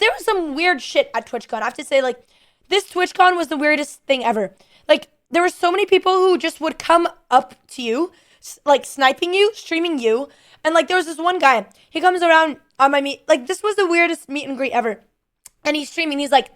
there was some weird shit at TwitchCon. I have to say, like, this TwitchCon was the weirdest thing ever. Like, there were so many people who just would come up to you, like, sniping you, streaming you. And, like, there was this one guy. He comes around on my meet. Like, this was the weirdest meet and greet ever. And he's streaming. He's like,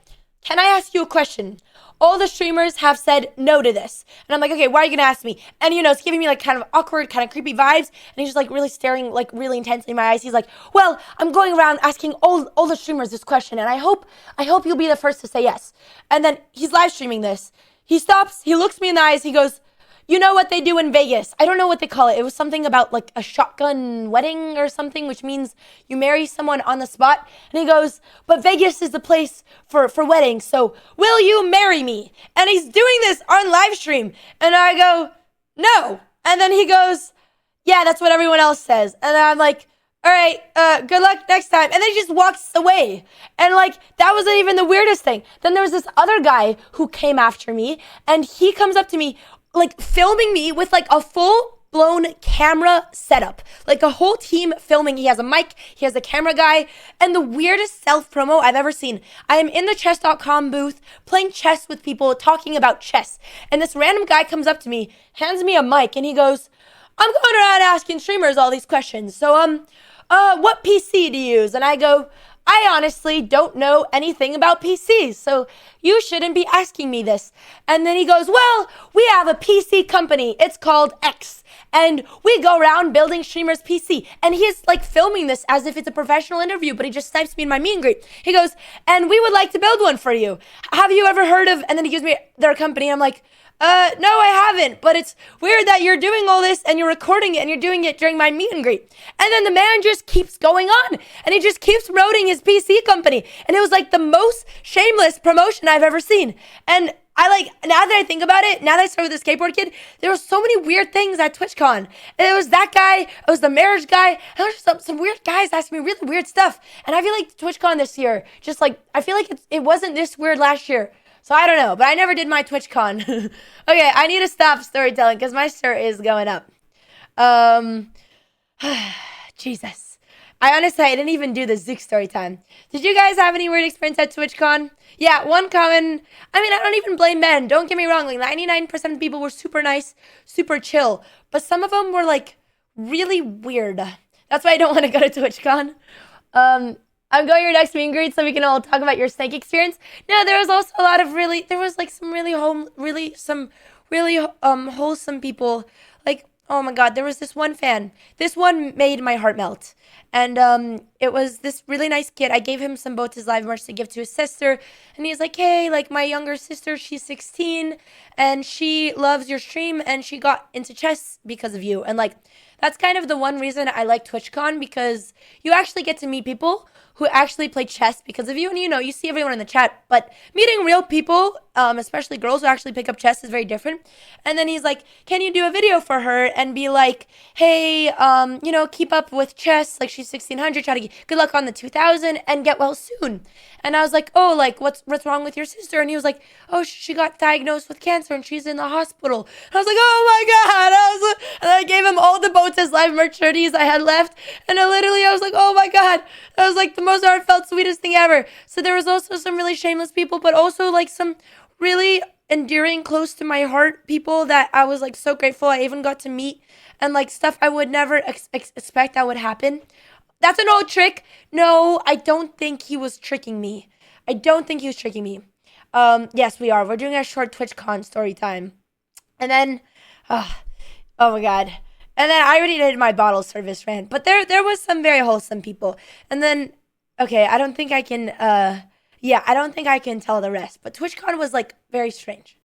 can I ask you a question? All the streamers have said no to this. And I'm like, okay, why are you going to ask me? And, you know, it's giving me, like, kind of awkward, kind of creepy vibes. And he's just, like, really staring, like, really intensely in my eyes. He's like, well, I'm going around asking all the streamers this question. And I hope you'll be the first to say yes. And then he's live streaming this. He stops. He looks me in the eyes. He goes, you know what they do in Vegas? I don't know what they call it. It was something about, like, a shotgun wedding or something, which means you marry someone on the spot. And he goes, but Vegas is the place for weddings, so will you marry me? And he's doing this on live stream. And I go, no. And then he goes, yeah, that's what everyone else says. And I'm like, all right, good luck next time. And then he just walks away. And, like, that wasn't even the weirdest thing. Then there was this other guy who came after me, and he comes up to me, like, filming me with, like, a full-blown camera setup. Like, a whole team filming. He has a mic. He has a camera guy. And the weirdest self-promo I've ever seen. I am in the chess.com booth playing chess with people, talking about chess. And this random guy comes up to me, hands me a mic, and he goes, I'm going around asking streamers all these questions. So, what PC do you use? And I go, I honestly don't know anything about PCs, so you shouldn't be asking me this. And then he goes, well, we have a PC company. It's called X, and we go around building streamers' PC. And he is, like, filming this as if it's a professional interview, but he just snipes me in my meet and greet. He goes, and we would like to build one for you. Have you ever heard of, and then he gives me their company. I'm like, no, I haven't, but it's weird that you're doing all this and you're recording it and you're doing it during my meet and greet. And then the man just keeps going on and he just keeps promoting his PC company. And it was like the most shameless promotion I've ever seen. And I, like, now that I think about it, now that I started with the skateboard kid, there were so many weird things at TwitchCon. And it was that guy, it was the marriage guy, and there was just some weird guys asking me really weird stuff. And I feel like TwitchCon this year, just like, I feel like it wasn't this weird last year. So I don't know, but I never did my TwitchCon. Okay, I need to stop storytelling because my shirt is going up. Jesus. I didn't even do the Zook story time. Did you guys have any weird experience at TwitchCon? Yeah, one common, I don't even blame men. Don't get me wrong. Like 99% of people were super nice, super chill. But some of them were, like, really weird. That's why I don't want to go to TwitchCon. I'm going your next meet and greet so we can all talk about your snake experience. No, there was also a lot of some really wholesome people. Like, oh my God, there was this one fan. This one made my heart melt. And it was this really nice kid. I gave him some BotezLive merch to give to his sister. And he's like, hey, like, my younger sister, she's 16. And she loves your stream. And she got into chess because of you. And, like, that's kind of the one reason I like TwitchCon. Because you actually get to meet people who actually play chess because of you. And, you know, you see everyone in the chat. But meeting real people, especially girls who actually pick up chess, is very different. And then he's like, can you do a video for her and be like, hey, you know, keep up with chess. Like, she's 1600. Try to get good luck on the 2000 and get well soon. And I was like, oh, like, what's wrong with your sister? And he was like, oh, she got diagnosed with cancer and she's in the hospital. And I was like, oh my God. And I gave him all the BotezLive merch shirties I had left. And I was like, oh my God. That was like the most heartfelt, sweetest thing ever. So there was also some really shameless people, but also like some really endearing, close to my heart people that I was like so grateful I even got to meet, and like stuff I would never expect that would happen. That's an old trick. No, I don't think he was tricking me. Yes, we are. We're doing a short TwitchCon story time. And then, oh my God. And then I already did my bottle service rant, but there was some very wholesome people. And then, okay, I don't think I can tell the rest. But TwitchCon was like very strange.